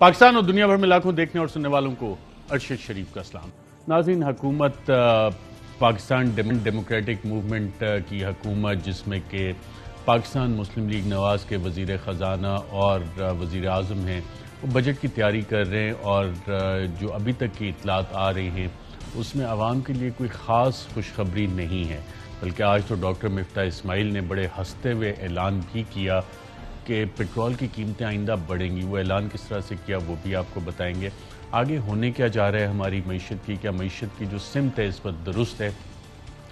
پاکستان اور دنیا بھر میں لاکھوں دیکھنے اور سننے والوں کو ارشد شریف کا سلام۔ ناظرین، حکومت پاکستان ڈیموکریٹک موومنٹ کی حکومت، جس میں کہ پاکستان مسلم لیگ نواز کے وزیر خزانہ اور وزیر اعظم ہیں، وہ بجٹ کی تیاری کر رہے ہیں، اور جو ابھی تک کی اطلاعات آ رہی ہیں اس میں عوام کے لیے کوئی خاص خوشخبری نہیں ہے، بلکہ آج تو ڈاکٹر مفتاح اسماعیل نے بڑے ہنستے ہوئے اعلان بھی کیا کہ پیٹرول کی قیمتیں آئندہ بڑھیں گی۔ وہ اعلان کس طرح سے کیا وہ بھی آپ کو بتائیں گے۔ آگے ہونے کیا جا رہا ہے ہماری معیشت کی، کیا معیشت کی جو سمت ہے اس پر درست ہے؟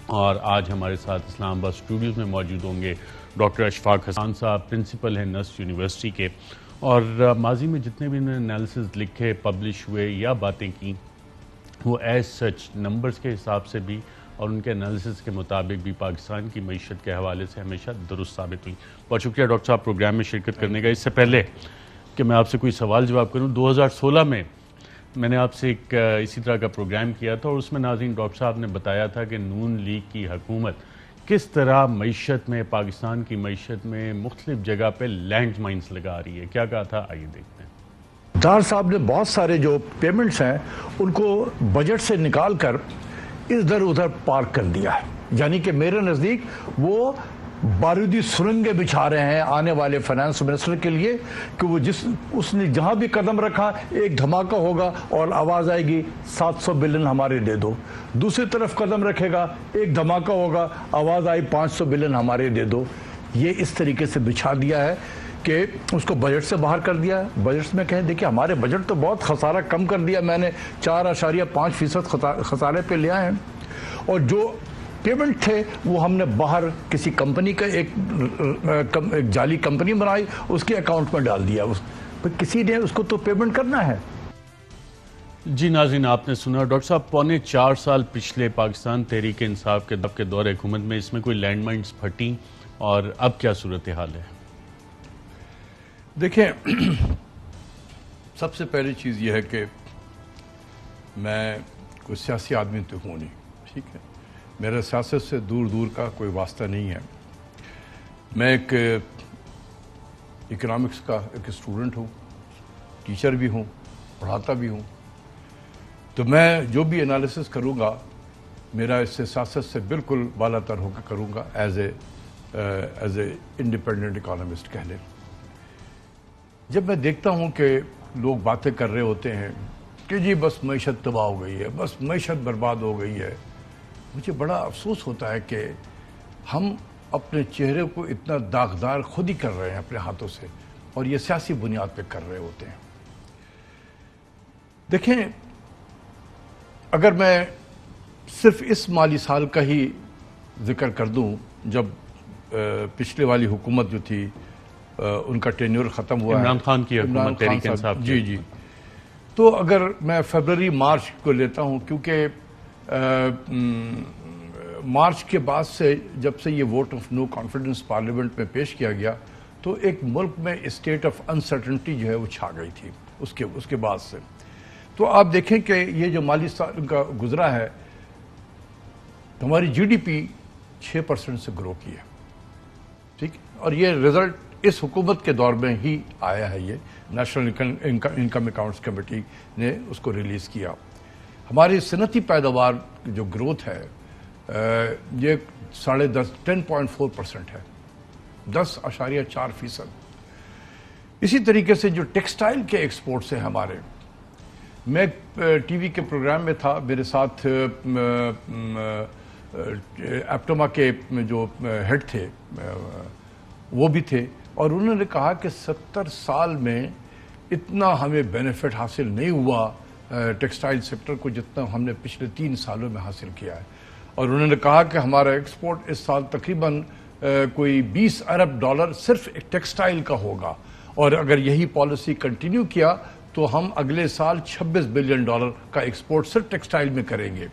اور آج ہمارے ساتھ اسلام آباد اسٹوڈیوز میں موجود ہوں گے ڈاکٹر اشفاق حسان صاحب، پرنسپل ہیں نسٹ یونیورسٹی کے، اور ماضی میں جتنے بھی انہوں نے انالیسز لکھے، پبلش ہوئے یا باتیں کی، وہ ایز سچ نمبرز کے حساب سے بھی اور ان کے انالیسز کے مطابق بھی پاکستان کی معیشت کے حوالے سے ہمیشہ درست ثابت ہوئی۔ بہت شکریہ ڈاکٹر صاحب پروگرام میں شرکت کرنے کا۔ اس سے پہلے کہ میں آپ سے کوئی سوال جواب کروں، 2016 میں نے آپ سے ایک اسی طرح کا پروگرام کیا تھا، اور اس میں ناظرین ڈاکٹر صاحب نے بتایا تھا کہ نون لیگ کی حکومت کس طرح معیشت میں، پاکستان کی معیشت میں مختلف جگہ پہ لینڈ مائنز لگا رہی ہے۔ کیا کہا تھا، آئیے دیکھتے ہیں۔ ڈار صاحب نے بہت سارے جو پیمنٹس ہیں ان کو بجٹ سے نکال کر ادھر ادھر پارک کر دیا ہے، یعنی کہ میرے نزدیک وہ بارودی سرنگیں بچھا رہے ہیں آنے والے فائنانس منسٹر کے لیے، کہ وہ اس نے جہاں بھی قدم رکھا ایک دھماکہ ہوگا اور آواز آئے گی 700 بلین ہمارے دے دو، دوسری طرف قدم رکھے گا ایک دھماکہ ہوگا، آواز آئی 500 بلین ہمارے دے دو۔ یہ اس طریقے سے بچھا دیا ہے کہ اس کو بجٹ سے باہر کر دیا ہے۔ بجٹ میں کہیں دیکھیں ہمارے بجٹ تو بہت خسارہ کم کر دیا، میں نے 4.5% خسارے پہ لیا ہے، اور جو پیمنٹ تھے وہ ہم نے باہر کسی کمپنی کا ایک جعلی کمپنی بنائی، اس کے اکاؤنٹ میں ڈال دیا، کسی نے اس کو تو پیمنٹ کرنا ہے۔ جی ناظرین، آپ نے سنا ڈاکٹر صاحب، 4.25 سال پچھلے پاکستان تحریک انصاف کے دور حکومت میں اس میں کوئی لینڈ مائنز پھٹیں، اور اب کیا صورتحال ہے؟ دیکھیں، سب سے پہلی چیز یہ ہے کہ میں کوئی سیاسی آدمی تو ہوں نہیں، ٹھیک ہے، میرا سیاست سے دور دور کا کوئی واسطہ نہیں ہے۔ میں ایک اکنامکس کا ایک اسٹوڈنٹ ہوں، ٹیچر بھی ہوں، پڑھاتا بھی ہوں، تو میں جو بھی انالیسس کروں گا میرا اس سے سیاست سے بالکل بالا تر ہو کے کروں گا، ایز اے انڈیپینڈنٹ اکانومسٹ کہہ لیں۔ جب میں دیکھتا ہوں کہ لوگ باتیں کر رہے ہوتے ہیں کہ جی بس معیشت تباہ ہو گئی ہے، بس معیشت برباد ہو گئی ہے، مجھے بڑا افسوس ہوتا ہے کہ ہم اپنے چہرے کو اتنا داغدار خود ہی کر رہے ہیں اپنے ہاتھوں سے، اور یہ سیاسی بنیاد پہ کر رہے ہوتے ہیں۔ دیکھیں، اگر میں صرف اس مالی سال کا ہی ذکر کر دوں، جب پچھلے والی حکومت جو تھی ان کا ٹینیور ختم ہوا ہے، عمران خان کی حکومت تحریک انصاف کی، جی، تو اگر میں فیبرری مارچ کو لیتا ہوں، کیونکہ مارچ کے بعد سے جب سے یہ vote of no confidence parliament میں پیش کیا گیا تو ایک ملک میں اسٹیٹ آف انسرٹنٹی جو ہے وہ چھا گئی تھی اس کے بعد سے۔ تو آپ دیکھیں کہ یہ جو مالی سال کا گزرا ہے، ہماری جی ڈی پی 6% سے گرو کی ہے، ٹھیک، اور یہ رزلٹ اس حکومت کے دور میں ہی آیا ہے۔ یہ نیشنل انکم اکاؤنٹس کمیٹی نے اس کو ریلیز کیا۔ ہماری صنعتی پیداوار جو گروتھ ہے یہ 10.4% ہے، 10.4%۔ اسی طریقے سے جو ٹیکسٹائل کے ایکسپورٹس ہیں ہمارے، میں ٹی وی کے پروگرام میں تھا، میرے ساتھ ایپٹوما کے جو ہیڈ تھے وہ بھی تھے، اور انہوں نے کہا کہ 70 سال میں اتنا ہمیں بینیفٹ حاصل نہیں ہوا ٹیکسٹائل سیکٹر کو جتنا ہم نے پچھلے 3 سالوں میں حاصل کیا ہے، اور انہوں نے کہا کہ ہمارا ایکسپورٹ اس سال تقریباً کوئی $20 ارب صرف ٹیکسٹائل کا ہوگا، اور اگر یہی پالیسی کنٹینیو کیا تو ہم اگلے سال $26 بلین کا ایکسپورٹ صرف ٹیکسٹائل میں کریں گے۔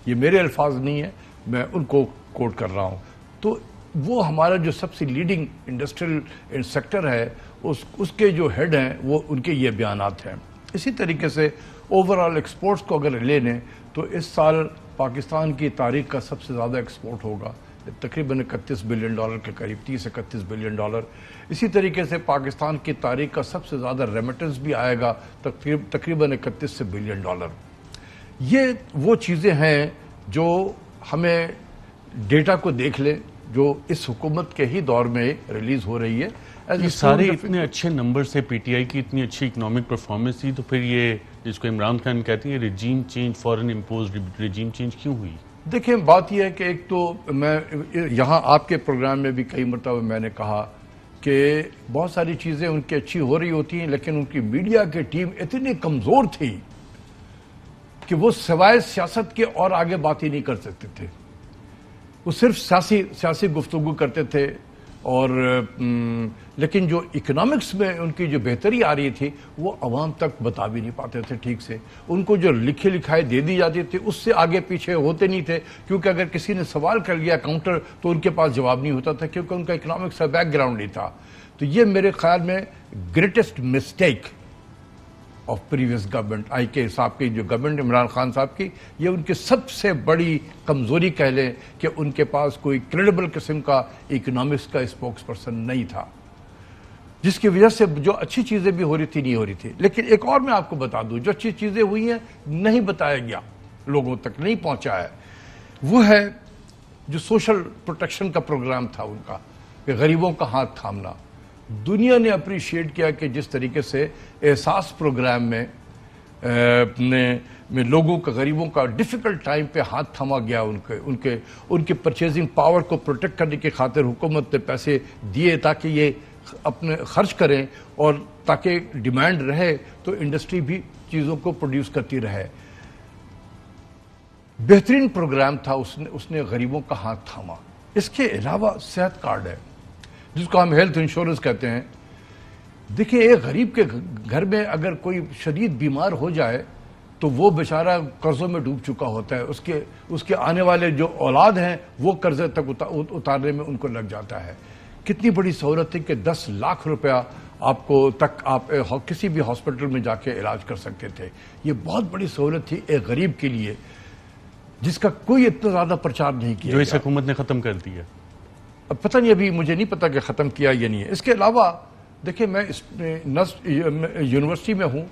یہ میرے الفاظ نہیں ہیں، میں ان کو کوٹ کر رہا ہوں۔ تو وہ ہمارا جو سب سے لیڈنگ انڈسٹریل سیکٹر ہے، اس کے جو ہیڈ ہیں وہ ان کے یہ بیانات ہیں۔ اسی طریقے سے اوورآل ایکسپورٹس کو اگر لے لیں تو اس سال پاکستان کی تاریخ کا سب سے زیادہ ایکسپورٹ ہوگا، تقریباً $31 بلین کے قریب، 30-31 بلین ڈالر۔ اسی طریقے سے پاکستان کی تاریخ کا سب سے زیادہ ریمیٹنس بھی آئے گا، تقریباً $31 بلین۔ یہ وہ چیزیں ہیں جو ہمیں ڈیٹا کو دیکھ لیں جو اس حکومت کے ہی دور میں ریلیز ہو رہی ہے۔ یہ سارے اتنے اچھے نمبر سے پی ٹی آئی کی اتنی اچھی اکنامک پرفارمنس تھی، تو پھر یہ جس کو عمران خان کہتے ہیں ریجیم چینج، فورن امپوزڈ ریجیم چینج کیوں ہوئی؟ دیکھیں بات یہ ہے کہ ایک تو میں یہاں آپ کے پروگرام میں بھی کئی مرتبہ میں نے کہا کہ بہت ساری چیزیں ان کی اچھی ہو رہی ہوتی ہیں، لیکن ان کی میڈیا کی ٹیم اتنی کمزور تھی کہ وہ سوائے سیاست کے اور آگے بات ہی نہیں کر سکتے تھے۔ وہ صرف سیاسی گفتگو کرتے تھے، اور لیکن جو اکنامکس میں ان کی جو بہتری آ رہی تھی وہ عوام تک بتا بھی نہیں پاتے تھے ٹھیک سے۔ ان کو جو لکھے لکھائے دے دی جاتی تھی اس سے آگے پیچھے ہوتے نہیں تھے، کیونکہ اگر کسی نے سوال کر لیا کاؤنٹر تو ان کے پاس جواب نہیں ہوتا تھا، کیونکہ ان کا اکنامکس کا بیک گراؤنڈ نہیں تھا۔ تو یہ میرے خیال میں greatest mistake of previous government, آئی کے حساب کی جو گورنمنٹ عمران خان صاحب کی، یہ ان کی سب سے بڑی کمزوری کہہ لیں کہ ان کے پاس کوئی کریڈیبل قسم کا اکنامکس کا اسپوکس پرسن نہیں تھا، جس کی وجہ سے جو اچھی چیزیں بھی ہو رہی تھی نہیں ہو رہی تھی۔ لیکن ایک اور میں آپ کو بتا دوں، جو اچھی چیزیں ہوئی ہیں نہیں بتایا گیا، لوگوں تک نہیں پہنچا ہے، وہ ہے جو سوشل پروٹیکشن کا پروگرام تھا ان کا، کہ غریبوں کا ہاتھ تھامنا۔ دنیا نے اپریشیٹ کیا کہ جس طریقے سے احساس پروگرام میں لوگوں کا، غریبوں کا ڈیفیکلٹ ٹائم پہ ہاتھ تھاما گیا، ان کے پرچیزنگ پاور کو پروٹیکٹ کرنے کی خاطر حکومت نے پیسے دیے تاکہ یہ اپنے خرچ کریں اور تاکہ ڈیمانڈ رہے تو انڈسٹری بھی چیزوں کو پروڈیوس کرتی رہے۔ بہترین پروگرام تھا، اس نے غریبوں کا ہاتھ تھاما۔ اس کے علاوہ صحت کارڈ ہے جس کو ہم ہیلتھ انشورنس کہتے ہیں۔ دیکھیں ایک غریب کے گھر میں اگر کوئی شدید بیمار ہو جائے تو وہ بیچارہ قرضوں میں ڈوب چکا ہوتا ہے، اس کے آنے والے جو اولاد ہیں وہ قرضے تک اتارنے میں ان کو لگ جاتا ہے۔ کتنی بڑی سہولت تھی کہ 10 لاکھ روپیہ آپ کسی بھی ہاسپٹل میں جا کے علاج کر سکتے تھے۔ یہ بہت بڑی سہولت تھی ایک غریب کے لیے، جس کا کوئی اتنا زیادہ پرچار نہیں کیا، جو اس حکومت نے ختم کر دیا۔ اب پتہ نہیں، ابھی مجھے نہیں پتا کہ ختم کیا یا نہیں ہے۔ اس کے علاوہ دیکھیں میں یونیورسٹی میں ہوں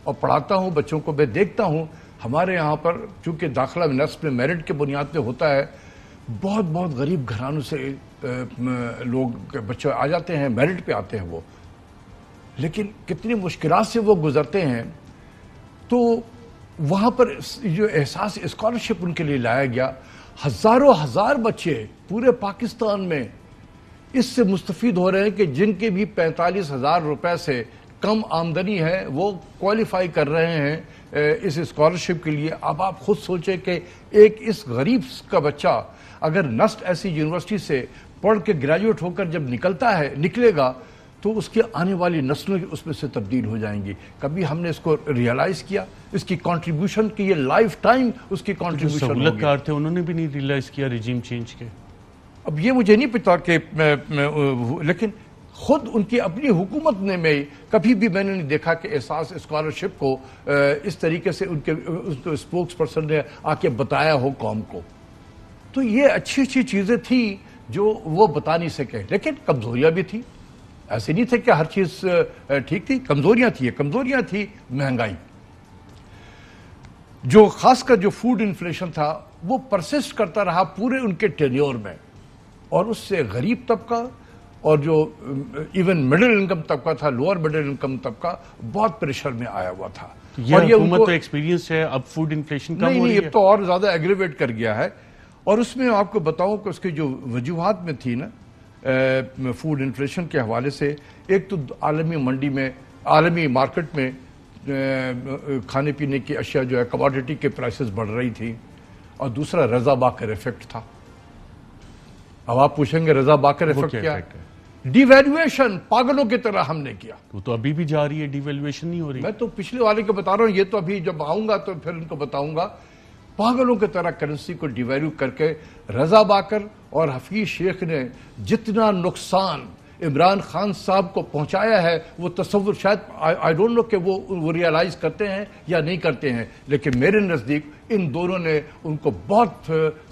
اور پڑھاتا ہوں بچوں کو، میں دیکھتا ہوں ہمارے یہاں پر چونکہ داخلہ نصب میں میرٹ کے بنیاد پہ ہوتا ہے، بہت غریب گھرانوں سے لوگ بچے آ جاتے ہیں، میرٹ پہ آتے ہیں وہ، لیکن کتنی مشکلات سے وہ گزرتے ہیں۔ تو وہاں پر جو احساس اسکالرشپ ان کے لیے لایا گیا، ہزاروں ہزار بچے پورے پاکستان میں اس سے مستفید ہو رہے ہیں کہ جن کے بھی 45,000 روپے سے کم آمدنی ہے وہ کوالیفائی کر رہے ہیں اس اسکالرشپ کے لیے۔ اب آپ خود سوچیں کہ ایک اس غریب کا بچہ اگر نسٹ ایسی یونیورسٹی سے پڑھ کے گریجویٹ ہو کر جب نکلے گا تو اس کے آنے والی نسلیں اس میں سے تبدیل ہو جائیں گی۔ کبھی ہم نے اس کو ریئلائز کیا، اس کی کنٹریبیوشن کی، یہ لائف ٹائم اس کی کنٹریبیوشن ہوگی۔ سہولت کار تھے انہوں نے بھی نہیں ریئلائز کیا ریجیم چینج کے۔ اب یہ مجھے نہیں پتا کہ لیکن خود ان کی اپنی حکومت نے میں کبھی بھی میں نے نہیں دیکھا کہ احساس اسکالرشپ کو اس طریقے سے ان کے اسپوکس پرسن نے آ کے بتایا ہو قوم کو۔ تو یہ اچھی چیزیں تھیں جو وہ بتا نہیں سکے، لیکن کمزوریاں بھی تھیں، ایسے نہیں تھے کہ ہر چیز ٹھیک تھی، کمزوریاں تھی مہنگائی، جو خاص کر جو فوڈ انفلیشن تھا وہ پرسسٹ کرتا رہا پورے ان کے ٹینیور میں، اور اس سے غریب طبقہ اور جو ایون مڈل انکم طبقہ تھا، لوور مڈل انکم طبقہ بہت پریشر میں آیا ہوا تھا۔ یہ حکومت تو ایکسپیرینس ہے، اب فوڈ انفلیشن کم ہو رہی ہے؟ نہیں، یہ تو اور زیادہ ایگریویٹ کر گیا ہے۔ اور اس میں آپ کو بتاؤں کہ اس کی جو وجوہات میں تھی نا فوڈ انفلیشن کے حوالے سے، ایک تو عالمی منڈی میں، عالمی مارکیٹ میں کھانے پینے کی اشیاء جو ہے کموڈٹی کے پرائسز بڑھ رہی تھی، اور دوسرا رضا باکر ایفیکٹ تھا۔ اب آپ پوچھیں گے رضا باکر ایفیکٹ کیا ہے؟ ڈی ویلیویشن پاگلوں کی طرح ہم نے کیا۔ وہ تو ابھی بھی جاری ہے، ڈی ویلیویشن نہیں ہو رہی۔ میں تو پچھلے والے کو بتا رہا ہوں، یہ تو ابھی جب آؤں گا تو پھر ان کو بتاؤں گا۔ پاگلوں کی طرح کرنسی کو ڈی ویلیو کر کے رضا باکر اور حفیظ شیخ نے جتنا نقصان عمران خان صاحب کو پہنچایا ہے وہ تصور شاید آئی ڈونٹ نو کہ وہ ریئلائز کرتے ہیں یا نہیں کرتے ہیں، لیکن میرے نزدیک ان دونوں نے ان کو بہت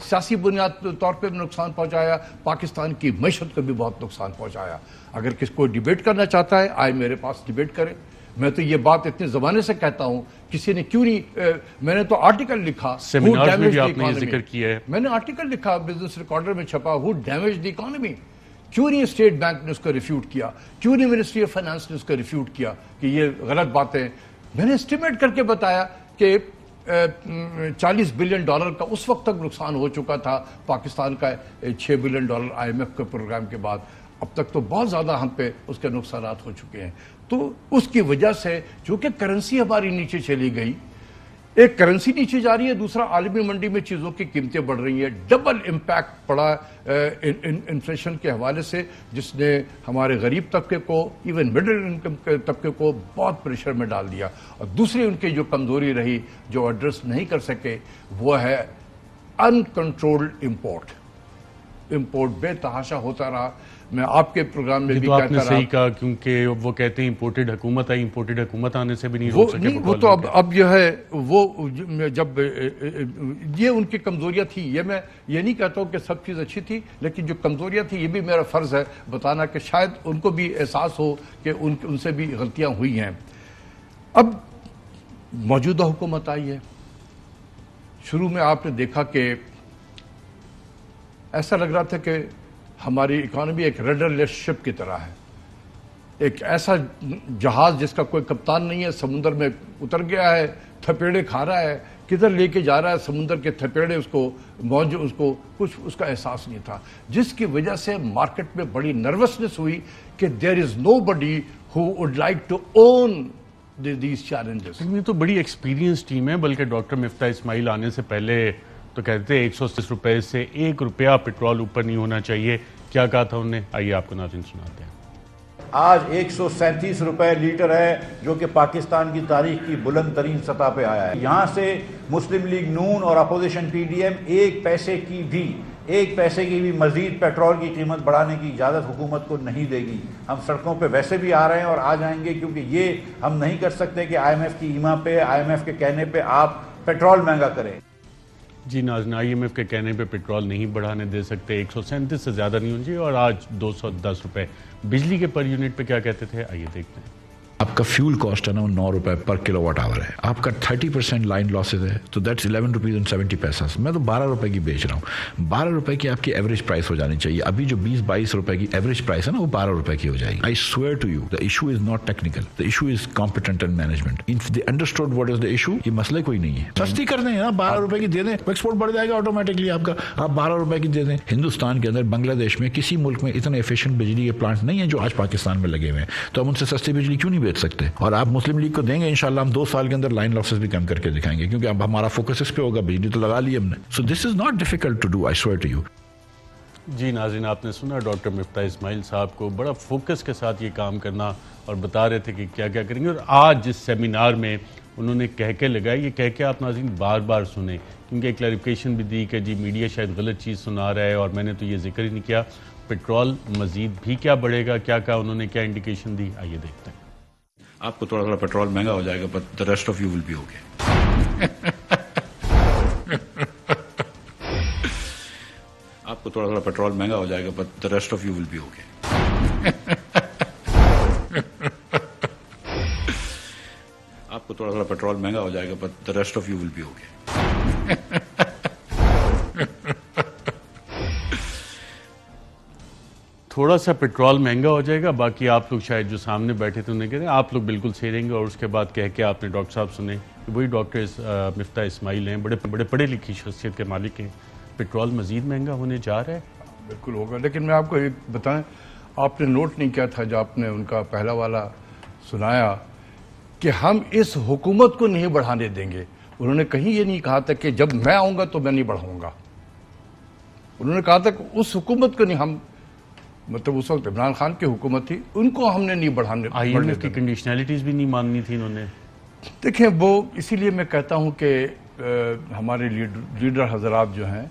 سیاسی بنیاد طور پہ بھی نقصان پہنچایا، پاکستان کی معیشت کو بھی بہت نقصان پہنچایا۔ اگر کس کو ڈیبیٹ کرنا چاہتا ہے آئے میرے پاس ڈیبیٹ کرے، میں تو یہ بات اتنے زمانے سے کہتا ہوں، کسی نے کیوں نہیں، میں نے تو آرٹیکل لکھا، سیمینار میں بھی آپ نے یہ ذکر کیا ہے، میں نے آرٹیکل لکھا بزنس ریکارڈر میں چھپا، ہو ڈیمیج دی اکانومی، کیوں نہیں اسٹیٹ بینک نے اس کو ریفیوٹ کیا، کیوں نہیں منسٹری آف فائنانس نے اس کو ریفیوٹ کیا کہ یہ غلط باتیں، میں نے اسٹیمیٹ کر کے بتایا کہ $40 بلین کا اس وقت تک نقصان ہو چکا تھا پاکستان کا، $6 بلین IMF کے پروگرام کے بعد، اب تک تو بہت زیادہ ہم پہ اس کے نقصانات ہو چکے ہیں۔ تو اس کی وجہ سے جو کہ کرنسی ہماری نیچے چلی گئی، ایک کرنسی نیچے جا رہی ہے، دوسرا عالمی منڈی میں چیزوں کی قیمتیں بڑھ رہی ہیں، ڈبل امپیکٹ پڑا انفلیشن کے حوالے سے، جس نے ہمارے غریب طبقے کو، ایون مڈل انکم کے طبقے کو بہت پریشر میں ڈال دیا۔ اور دوسری ان کی جو کمزوری رہی جو ایڈریس نہیں کر سکے وہ ہے ان کنٹرولڈ امپورٹ بے تحاشا ہوتا رہا۔ میں آپ کے پروگرام میں بھی کہتا رہا، آپ نے صحیح کہا، کیونکہ وہ کہتے ہیں امپورٹڈ حکومت آئی، امپورٹڈ حکومت آنے سے بھی نہیں روک سکے، وہ تو اب جو ہے وہ جب یہ ان کی کمزوریاں تھی، یہ میں یہ نہیں کہتا ہوں کہ سب چیز اچھی تھی، لیکن جو کمزوریاں تھی یہ بھی میرا فرض ہے بتانا کہ شاید ان کو بھی احساس ہو کہ ان سے بھی غلطیاں ہوئی ہیں۔ اب موجودہ حکومت آئی ہے، شروع میں آپ نے دیکھا کہ ایسا لگ رہا تھا کہ ہماری اکانومی ایک رڈرلیس شپ کی طرح ہے، ایک ایسا جہاز جس کا کوئی کپتان نہیں ہے، سمندر میں اتر گیا ہے، تھپیڑے کھا رہا ہے، کدھر لے کے جا رہا ہے سمندر کے تھپیڑے، اس کو کچھ اس کا احساس نہیں تھا، جس کی وجہ سے مارکیٹ میں بڑی نروسنس ہوئی کہ there is nobody who would like to own these challenges. یہ تو بڑی ایکسپیرینس ٹیم ہے، بلکہ ڈاکٹر مفتاح اسماعیل آنے سے پہلے تو کہتے ہیں 130 روپے سے $1 پیٹرول اوپر نہیں ہونا چاہیے، کیا کہا تھا انہوں نے، آئیے آپ کو ناظرین سناتے ہیں۔ آج 137 روپے لیٹر ہے، جو کہ پاکستان کی تاریخ کی بلند ترین سطح پہ آیا ہے۔ یہاں سے مسلم لیگ نون اور اپوزیشن PDM ایک پیسے کی بھی مزید پیٹرول کی قیمت بڑھانے کی اجازت حکومت کو نہیں دے گی۔ ہم سڑکوں پہ ویسے بھی آ رہے ہیں اور آ جائیں گے، کیونکہ یہ ہم نہیں کر سکتے کہ IMF کی ایما پہ، IMF کے کہنے پہ آپ پیٹرول مہنگا کریں۔ جی ناظرین، IMF کے کہنے پہ پیٹرول نہیں بڑھانے دے سکتے، 137 سے زیادہ نہیں ہونا چاہیے، اور آج 210 روپے بجلی کے پر یونٹ پہ کیا کہتے تھے، آئیے دیکھتے ہیں۔ آپ کا فیول کاسٹ ہے نا وہ 9 روپے پر کلو واٹ آور ہے، آپ کا 30% لائن لاسز ہے، تو دیٹس 11 روپیز اینڈ 70 پیسز، میں تو 12 روپے کی بیچ رہا ہوں۔ 12 روپے کی آپ کی ایوریج پرائس ہو جانی چاہیے، ابھی جو 20-22 روپے کی ایوریج پرائس ہے نا وہ 12 روپے کی ہو جائے گی۔ I swear to you the issue is not technical, the issue is competent and management. If they understood what is the issue, یہ مسئلہ کوئی نہیں ہے، سستی کر دیں نا، 12 روپے کی دے دیں، ایکسپورٹ بڑھ جائے گا آٹومیٹکلی آپ کا، آپ 12 روپے کی دے دیں۔ ہندوستان کے اندر، بنگلہ دیش میں، کسی ملک میں اتنے ایفیشینٹ بجلی کے پلانٹ نہیں ہیں جو آج پاکستان میں لگے ہوئے ہیں، تو ہم ان سے سستی بجلی کیوں نہیں بیچ سکتے؟ اور آپ مسلم لیگ کو دیں گے انشاءاللہ، ہم 2 سال کے اندر لائن لاسز بھی کم کر کے دکھائیں گے، کیونکہ اب ہمارا فوکس اس پہ ہوگا، بجلی تو لگا لی ہم نے۔ So this is not difficult to do, I swear to you. جی ناظرین، آپ نے سنا ڈاکٹر مفتاح اسماعیل صاحب کو، بڑا فوکس کے ساتھ یہ کام کرنا، اور بتا رہے تھے کہ کیا کیا کریں گے، اور آج جس سیمینار میں انہوں نے کہہ کے لگایا، یہ کہہ کے آپ ناظرین بار بار سنیں، کیونکہ ایک کلیریفیکیشن بھی دی کہ جی میڈیا شاید غلط چیز سنا رہا ہے، اور میں نے تو یہ ذکر ہی نہیں کیا، پیٹرول مزید بھی کیا بڑھے گا، کیا کہا انہوں نے، کیا انڈیکیشن دی، آئیے دیکھتے ہیں۔ آپ کو تھوڑا پیٹرول مہنگا ہو جائے گا، but the rest of you will be okay. آپ کو تھوڑا پیٹرول مہنگا ہو جائے گا، but the rest of you will be okay. آپ کو تھوڑا پیٹرول مہنگا ہو جائے گا، but the rest of you will be okay. تھوڑا سا پیٹرول مہنگا ہو جائے گا، باقی آپ لوگ شاید جو سامنے بیٹھے تھے انہیں کہتے ہیں آپ لوگ بالکل صحیح رہیں گے، اور اس کے بعد کہہ کے آپ نے ڈاکٹر صاحب سنے، وہی ڈاکٹر مفتاح اسماعیل ہیں، بڑے پڑھے لکھی شخصیت کے مالک ہیں، پیٹرول مزید مہنگا ہونے جا رہا ہے۔ بالکل ہوگا، لیکن میں آپ کو ایک بتائیں، آپ نے نوٹ نہیں کیا تھا جو آپ نے ان کا پہلا والا سنایا کہ ہم اس حکومت کو نہیں بڑھانے دیں گے۔ انہوں نے کہیں یہ نہیں کہا تھا کہ جب میں آؤں گا تو میں نہیں بڑھاؤں گا، انہوں نے کہا تھا کہ اس حکومت کو نہیں، ہم مطلب اس وقت عمران خان کی حکومت تھی، ان کو ہم نے نہیں بڑھانے IMF کی کنڈیشنلٹیز بھی نہیں ماننی تھی انہوں نے۔ دیکھیں وہ اسی لیے میں کہتا ہوں کہ ہمارے لیڈر حضرات جو ہیں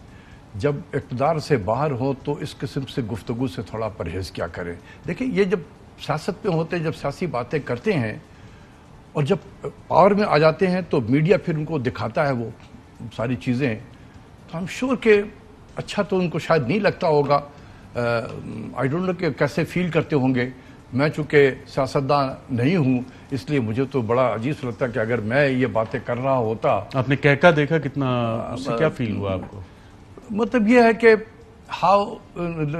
جب اقتدار سے باہر ہو تو اس قسم سے گفتگو سے تھوڑا پرہیز کیا کریں. دیکھیں یہ جب سیاست میں ہوتے ہیں, جب سیاسی باتیں کرتے ہیں اور جب پاور میں آ جاتے ہیں تو میڈیا پھر ان کو دکھاتا ہے وہ ساری چیزیں, تو ہم شور کہ اچھا تو ان کو شاید نہیں لگتا ہوگا. آئی ڈونٹ نو کہ کیسے فیل کرتے ہوں گے. میں چونکہ سیاستدان نہیں ہوں اس لیے مجھے تو بڑا عجیب لگتا ہے کہ اگر میں یہ باتیں کر رہا ہوتا. آپ نے کہکا دیکھا کتنا, اس سے کیا فیل ہوا آپ کو؟ مطلب یہ ہے کہ how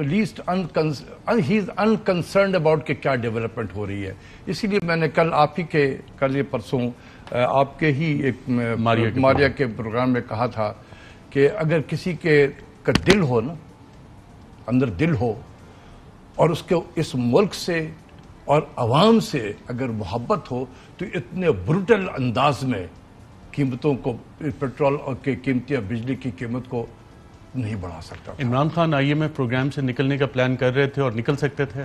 list he is unconcerned about کہ کیا ڈیولپمنٹ ہو رہی ہے. اسی لیے میں نے کل یہ پرسوں آپ کے ہی ایک ماریا کے پروگرام میں کہا تھا کہ اگر کسی کا دل ہو نا, اندر دل ہو, اور اس کے اس ملک سے اور عوام سے اگر محبت ہو تو اتنے بروٹل انداز میں قیمتوں کو, پیٹرول کی قیمت یا بجلی کی قیمت کو نہیں بڑھا سکتا. عمران خان IMF پروگرام سے نکلنے کا پلان کر رہے تھے اور نکل سکتے تھے.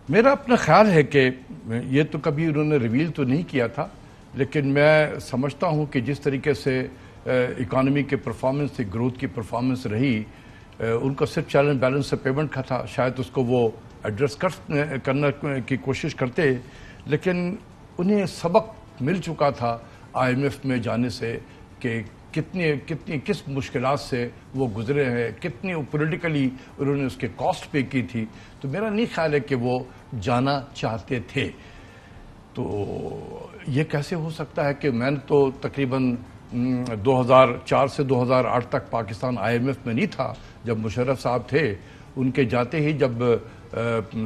میرا اپنا خیال ہے کہ یہ تو کبھی انہوں نے ریویل تو نہیں کیا تھا, لیکن میں سمجھتا ہوں کہ جس طریقے سے اکانومی کے پرفارمنس تھی, گروتھ کی پرفارمنس رہی, ان کا صرف چیلنج بیلنس سے پیمنٹ کا تھا. شاید اس کو وہ ایڈریس کرنے کی کوشش کرتے, لیکن انہیں سبق مل چکا تھا IMF میں جانے سے کہ کس مشکلات سے وہ گزرے ہیں, کتنی پولیٹیکلی انہوں نے اس کے کاسٹ پے کی تھی. تو میرا نہیں خیال ہے کہ وہ جانا چاہتے تھے. تو یہ کیسے ہو سکتا ہے کہ میں نے تو تقریباً 2004 سے 2008 تک پاکستان IMF میں نہیں تھا. جب مشرف صاحب تھے, ان کے جاتے ہی جب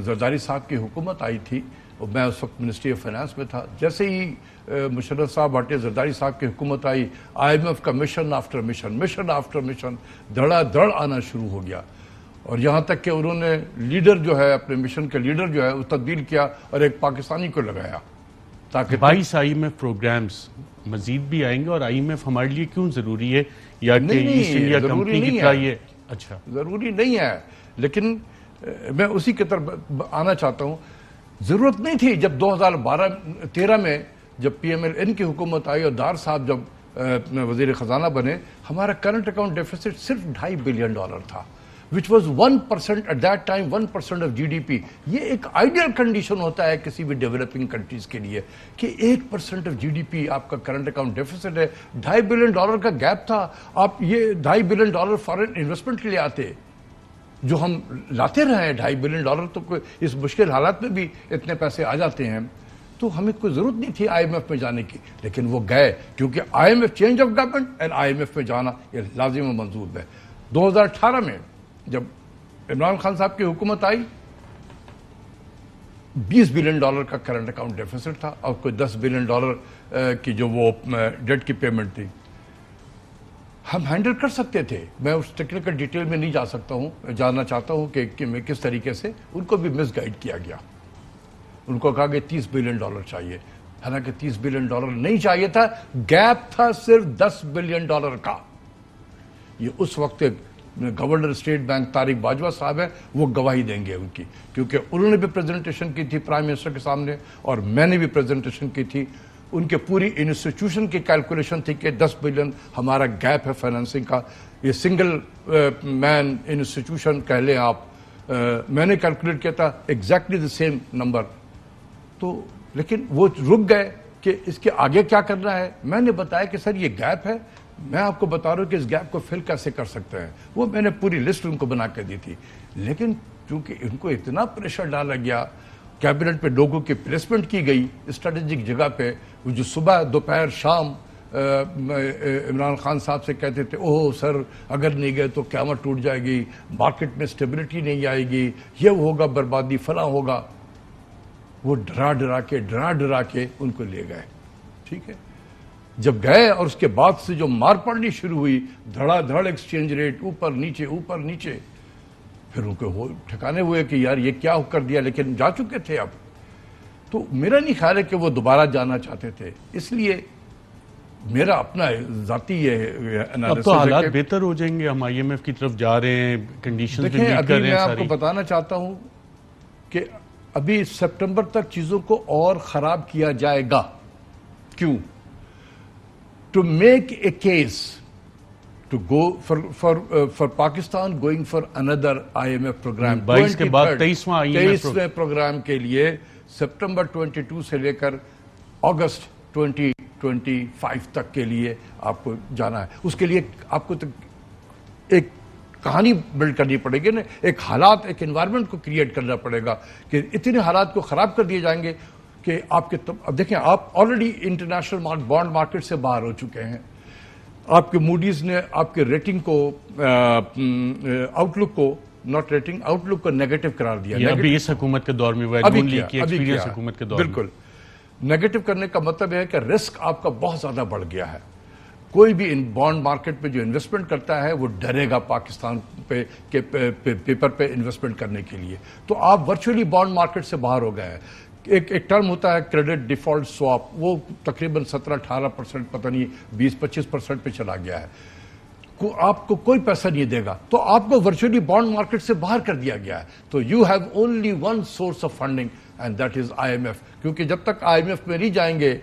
زرداری صاحب کی حکومت آئی تھی, اور میں اس وقت منسٹری آف فائنانس میں تھا, جیسے ہی مشرف صاحب ہٹے, زرداری صاحب کی حکومت آئی, IMF کا مشن آفٹر مشن دھڑا دھڑ آنا شروع ہو گیا. اور یہاں تک کہ انہوں نے لیڈر جو ہے, اپنے مشن کے لیڈر جو ہے, وہ تبدیل کیا اور ایک پاکستانی کو لگایا. تاکہ 22 IMF پروگرامز مزید بھی آئیں گے, اور IMF ہمارے لیے کیوں ضروری ہے, یا کہ ایسٹ انڈیا کمپنی کی طرح یہ اچھا ضروری نہیں ہے. لیکن میں اسی کی طرف آنا چاہتا ہوں. ضرورت نہیں تھی جب 2012-13 میں جب PMLN کی حکومت آئی اور دار صاحب جب وزیر خزانہ بنے, ہمارا کرنٹ اکاؤنٹ ڈیفیسٹ صرف $2.5 بلین تھا, which was 1% at that time, 1% of GDP. یہ ایک آئیڈیل کنڈیشن ہوتا ہے کسی بھی ڈیولپنگ کنٹریز کے لیے کہ 1% of GDP آپ کا کرنٹ اکاؤنٹ ڈیفیسٹ ہے. $2.5 بلین کا گیپ تھا. آپ یہ $2.5 بلین فارن انویسٹمنٹ کے لیے آتے, جو ہم لاتے رہے ہیں. $2.5 بلین تو اس مشکل حالات میں بھی اتنے پیسے آ جاتے ہیں. تو ہمیں کوئی ضرورت نہیں تھی IMF میں جانے کی, لیکن وہ گئے کیونکہ IMF change of government and IMF میں جانا یہ لازم و منظور ہے. 2018 میں جب عمران خان صاحب کی حکومت آئی, $20 بلین کا کرنٹ اکاؤنٹ ڈیفیسٹ تھا, اور کوئی $10 بلین کی جو وہ ڈیٹ کی پیمنٹ تھی. ہم ہینڈل کر سکتے تھے. میں اس ٹیکنیکل ڈیٹیل میں نہیں جاننا چاہتا ہوں کہ میں کس طریقے سے ان کو بھی مس گائیڈ کیا گیا. ان کو کہا کہ $30 بلین چاہیے, حالانکہ $30 بلین نہیں چاہیے تھا. گیپ تھا صرف $10 بلین کا. یہ اس وقت governor state bank Tariq Bajwa صاحب ہیں, وہ گواہی دیں گے ان کی, کیونکہ انہوں نے بھی پریزنٹیشن کی تھی پرائم منسٹر کے سامنے, اور میں نے بھی پریزنٹیشن کی تھی. ان کے پوری انسٹیٹیوشن کی کیلکولیشن تھی کہ $10 بلین ہمارا گیپ ہے فائنانسنگ کا. یہ سنگل مین انسٹیٹیوشن کہہ لیں آپ, میں نے کیلکولیٹ کیا تھا ایگزیکٹلی دا سیم نمبر. تو لیکن وہ رک گئے کہ اس کے آگے کیا کرنا ہے. میں نے بتایا کہ سر یہ گیپ ہے, میں آپ کو بتا رہا ہوں کہ اس گیپ کو فل کیسے کر سکتے ہیں. وہ میں نے پوری لسٹ ان کو بنا کے دی تھی. لیکن چونکہ ان کو اتنا پریشر ڈالا گیا, کیبنٹ پہ لوگوں کی پلیسمنٹ کی گئی اسٹریٹجک جگہ پہ, وہ جو صبح دوپہر شام عمران خان صاحب سے کہتے تھے اوہ سر اگر نہیں گئے تو قیامت ٹوٹ جائے گی, مارکیٹ میں اسٹیبلٹی نہیں آئے گی, یہ ہوگا بربادی فلاں ہوگا. وہ ڈرا ڈرا کے ان کو لے گئے. ٹھیک ہے, جب گئے اور اس کے بعد سے جو مار پڑنی شروع ہوئی, دھڑا دھڑ ایکسچینج ریٹ اوپر نیچے, پھر ان کو ٹھکانے ہوئے کہ یار یہ کیا کر دیا, لیکن جا چکے تھے اب. تو میرا نہیں خیال ہے کہ وہ دوبارہ جانا چاہتے تھے. اس لیے میرا اپنا ذاتی یہ اب تو حالات بہتر ہو جائیں گے, ہم IMF کی طرف جا رہے ہیں, کنڈیشنز بھی میٹ کر رہے ہیں. میں آپ کو بتانا چاہتا ہوں کہ ابھی سپٹمبر تک چیزوں کو اور خراب کیا جائے گا. کیوں؟ To make a case to go for Pakistan going for another IMF program. 22 کے بعد 23واں IMF پروگرام کے لیے سپٹمبر 22 سے لے کر اگست 2025 تک کے لیے آپ کو جانا ہے. اس کے لیے آپ کو ایک کہانی بلڈ کرنی پڑے گی نا, ایک حالات, ایک انوائرمنٹ کو کریٹ کرنا پڑے گا کہ اتنے حالات کو خراب کر دیے جائیں گے کہ آپ کے اب دیکھیں آپ آلریڈی انٹرنیشنل بانڈ مارکیٹ سے باہر ہو چکے ہیں. آپ کے موڈیز نے آپ کے ریٹنگ کو آؤٹ لک کو ناٹ ریٹنگ آؤٹ لک کو نیگیٹو قرار دیا. ابھی اس حکومت کے دور میں حکومت کے دور بالکل نیگیٹو کرنے کا مطلب ہے کہ رسک آپ کا بہت زیادہ بڑھ گیا ہے. کوئی بھی بانڈ مارکیٹ پہ جو انویسٹمنٹ کرتا ہے وہ ڈرے گا پاکستان پہ کے پیپر پہ انویسٹمنٹ کرنے کے لیے. تو آپ ورچولی بانڈ مارکیٹ سے باہر ہو گئے ہیں. ایک ٹرم ہوتا ہے کریڈٹ ڈیفالٹ سواپ, وہ تقریباً 17-18% پتہ نہیں 20-25% پہ چلا گیا ہے. آپ کو کوئی پیسہ نہیں دے گا, تو آپ کو ورچولی بانڈ مارکیٹ سے باہر کر دیا گیا ہے. تو you have only one source of funding and that is IMF. کیونکہ جب تک IMF میں نہیں جائیں گے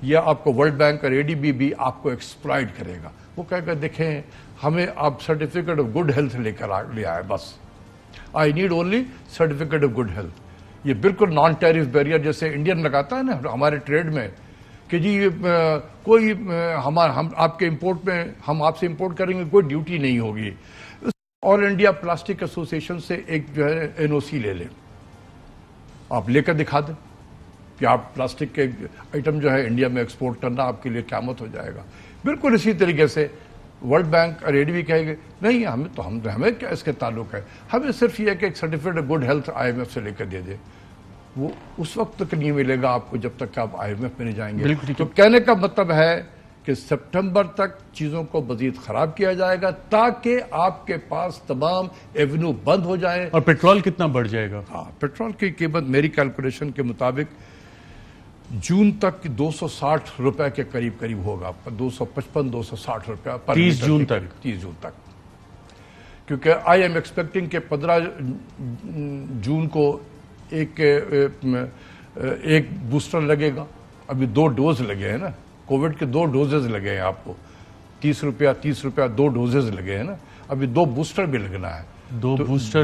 یا آپ کو ورلڈ بینک اور ADB بھی آپ کو ایکسپلائٹ کرے گا. وہ کہے گا دیکھیں ہمیں آپ سرٹیفکیٹ آف گڈ ہیلتھ لے کر لے آئے, بس I need only certificate of good health. یہ بالکل نان ٹیرف بیریئر جیسے انڈین لگاتا ہے نا ہمارے ٹریڈ میں کہ جی کوئی ہم آپ کے امپورٹ میں ہم آپ سے امپورٹ کریں گے کوئی ڈیوٹی نہیں ہوگی. آل انڈیا پلاسٹک ایسوسی ایشن سے ایک جو ہے NOC لے لیں, آپ لے کر دکھا دیں کہ آپ پلاسٹک کے آئٹم جو ہے انڈیا میں ایکسپورٹ کرنا آپ کے لیے قیامت ہو جائے گا. بالکل اسی طریقے سے ورلڈ بینک اور ADB کہے گے نہیں ہمیں کیا اس کے تعلق ہے, ہمیں صرف یہ ہے کہ ایک certificate of good health IMF سے لے کر دے دے. وہ اس وقت تک نہیں ملے گا آپ کو جب تک آپ IMF میں نہیں جائیں گے. تو کہنے کا مطلب ہے کہ سپٹمبر تک چیزوں کو مزید خراب کیا جائے گا تاکہ آپ کے پاس تمام ایونیو بند ہو جائیں. اور پیٹرول کتنا بڑھ جائے گا؟ ہاں, پیٹرول کی قیمت میری کیلکولیشن کے مطابق جون تک 260 روپے کے قریب ہوگا, 255-260 روپے پر 30 جون تک. کیونکہ آئی ایم ایکسپیکٹنگ کہ 15 جون کو ایک بوسٹر لگے گا. ابھی 2 ڈوز لگے ہیں نا, کووڈ کے 2 ڈوزز لگے ہیں آپ کو, 30 روپیہ 2 ڈوزز لگے ہیں نا, ابھی 2 بوسٹر بھی لگنا ہے. 2 بوسٹر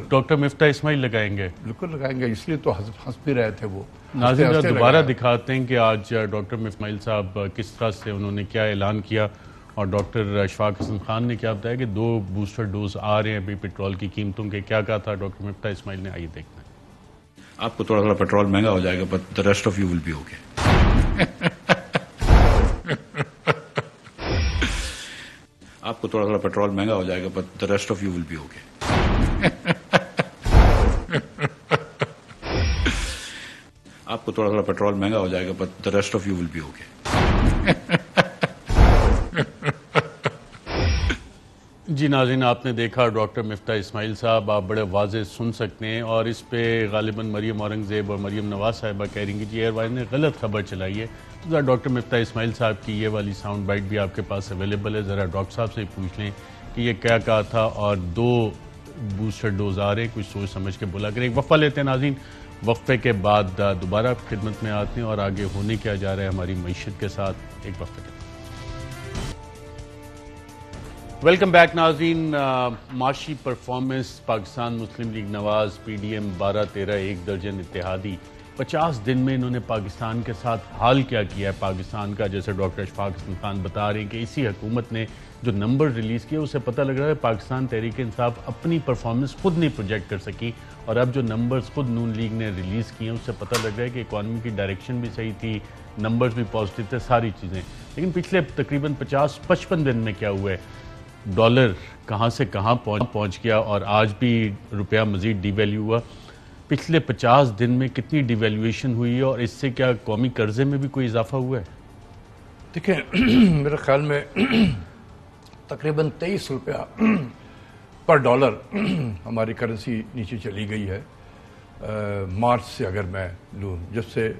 ڈاکٹر مفتاح اسماعیل لگائیں گے؟ بالکل لگائیں گے, اس لیے تو ہنس بھی رہے تھے وہ. ناظرین دوبارہ دکھاتے ہیں کہ آج ڈاکٹر مفتاح اسماعیل صاحب کس طرح سے انہوں نے کیا اعلان کیا اور ڈاکٹر اشفاق حسن خان نے کیا بتایا کہ 2 بوسٹر ڈوز آ رہے ہیں ابھی پیٹرول کی قیمتوں کے. کیا کہا تھا ڈاکٹر مفتاح اسماعیل نے, آئیے دیکھنا ہے. آپ کو تھوڑا پیٹرول مہنگا ہو جائے گا but the rest of you will be okay. آپ کو تھوڑا پیٹرول مہنگا ہو جائے گا but the rest of you will be okay. آپ کو تھوڑا پیٹرول مہنگا ہو جائے گا but the rest of you will be okay. جی ناظرین, آپ نے دیکھا ڈاکٹر مفتاح اسماعیل صاحب, آپ بڑے واضح سن سکتے ہیں, اور اس پہ غالباً مریم اورنگزیب اور مریم نواز صاحبہ کہہ رہی ہیں کہ جی ایئر وائز نے غلط خبر چلائی ہے. تو ذرا ڈاکٹر مفتاح اسماعیل صاحب کی یہ والی ساؤنڈ بائٹ بھی آپ کے پاس اویلیبل ہے, ذرا ڈاکٹر صاحب سے ہی پوچھ لیں کہ یہ کیا کہا تھا, اور 2 بوسٹر ڈوز آ رہے ہیں, کچھ سوچ سمجھ کے بولا کریں. ایک وقفہ لیتے ہیں ناظرین, وقفے کے بعد دوبارہ خدمت میں آتے ہیں اور آگے ہونے کیا جا رہا ہے ہماری معیشت کے ساتھ. ایک وقفے کے ویلکم بیک ناظرین. معاشی پرفارمنس پاکستان مسلم لیگ نواز PDM 12-13 ایک درجن اتحادی 50 دن میں انہوں نے پاکستان کے ساتھ حال کیا ہے پاکستان کا. جیسے ڈاکٹر اشفاق حسن خان بتا رہے ہیں کہ اسی حکومت نے جو نمبر ریلیز کیے اسے پتہ لگ رہا ہے پاکستان تحریک انصاف اپنی پرفارمنس خود نہیں پروجیکٹ کر سکی, اور اب جو نمبرز خود نون لیگ نے ریلیز کیے ہیں اس سے پتہ لگ رہا ہے کہ اکانومی کی ڈائریکشن بھی صحیح تھی, نمبرز بھی پازیٹیو تھے, ساری چیزیں. لیکن پچھلے تقریباً 50-55 دن میں کیا ہوا ہے, ڈالر کہاں سے کہاں پہنچ گیا, اور آج بھی روپیہ مزید ڈی ویلیو ہوا. پچھلے 50 دن میں کتنی ڈی ویلیویشن ہوئی ہے, اور اس سے کیا قومی قرضے میں بھی کوئی اضافہ ہوا ہے؟ دیکھیں میرے خیال میں تقریباً 23 روپیہ پر ڈالر ہماری کرنسی نیچے چلی گئی ہے مارچ سے. اگر میں لوں جب سے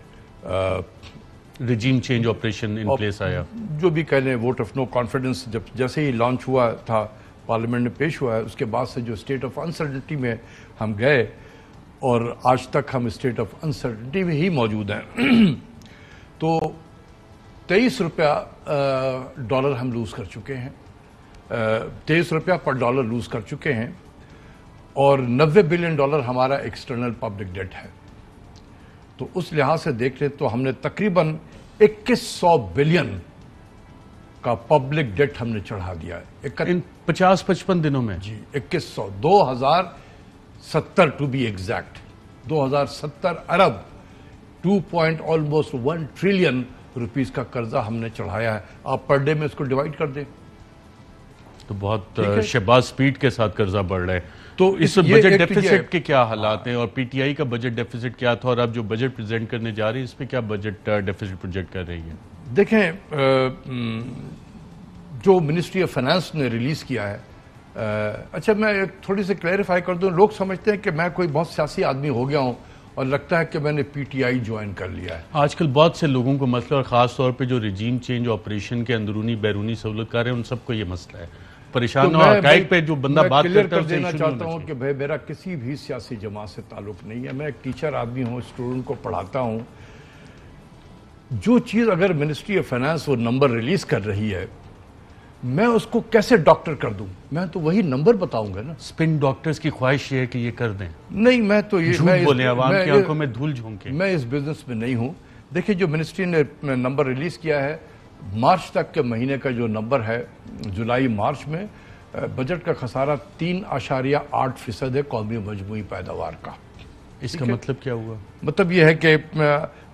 regime change operation in place آیا, جو بھی کہہ لیں, ووٹ آف نو کانفیڈنس جیسے ہی لانچ ہوا تھا, پارلیمنٹ میں پیش ہوا ہے, اس کے بعد سے جو اسٹیٹ آف انسرٹنٹی میں ہم گئے, اور آج تک ہم اسٹیٹ آف انسرٹنٹی میں ہی موجود ہیں. تو 23 روپیہ ڈالر ہم لوز کر چکے ہیں. ₹23 پر ڈالر لوز کر چکے ہیں اور $90 بلین ہمارا ایکسٹرنل پبلک ڈیٹ ہے. تو اس لحاظ سے دیکھ لیں تو ہم نے تقریباً 2100 بلین کا پبلک ڈیٹ ہم نے چڑھا دیا ہے ان 50-55 دنوں میں. جی 2100 2070 ٹو بی ایگزیکٹ 2070 ارب 2.1 ٹریلین روپیز کا قرضہ ہم نے چڑھایا ہے. آپ پر ڈے میں اس کو ڈیوائڈ کر دیں تو بہت شہباز سپیڈ کے ساتھ قرضہ بڑھ رہا ہے. تو اس بجٹ ڈیفیسٹ کے کیا حالات ہیں اور پی ٹی آئی کا بجٹ ڈیفیسٹ کیا تھا اور اب جو بجٹ پریزنٹ کرنے جا رہی ہے اس پہ کیا بجٹ ڈیفیسٹ پروجیکٹ کر رہی ہے؟ دیکھیں جو منسٹری آف فائنانس نے ریلیز کیا ہے اچھا میں ایک تھوڑی سی کلیریفائی کر دوں. لوگ سمجھتے ہیں کہ میں کوئی بہت سیاسی آدمی ہو گیا ہوں اور لگتا ہے کہ میں نے پی ٹی آئی جوائن کر لیا ہے. آج کل بہت سے لوگوں کو مسئلہ اور خاص طور پہ جو ریجیم چینج آپریشن کے اندرونی بیرونی سہولت کار ہیں ان سب کو یہ مسئلہ ہے. پریشان حقائق پہ جو بندہ بات کرتا ہے میں دینا چاہتا ہوں کہ بھائی میرا کسی بھی سیاسی جماعت سے تعلق نہیں ہے. میں ایک ٹیچر آدمی ہوں, اسٹوڈنٹ کو پڑھاتا ہوں. جو چیز اگر منسٹری آف فائنانس وہ نمبر ریلیز کر رہی ہے میں اس کو کیسے ڈاکٹر کر دوں؟ میں تو وہی نمبر بتاؤں گا نا. سپن ڈاکٹرز کی خواہش یہ ہے کہ یہ کر دیں. نہیں میں تو یہ جھوٹ بولیں, عوام کی آنکھوں میں دھول جھونکیں. میں اس بزنس میں نہیں ہوں. دیکھیں جو منسٹری نے نمبر ریلیز کیا ہے مارچ تک کے مہینے کا جو نمبر ہے جولائی مارچ میں بجٹ کا خسارہ 3.8% ہے قومی مجموعی پیداوار کا. اس کا مطلب کیا ہوا؟ مطلب یہ ہے کہ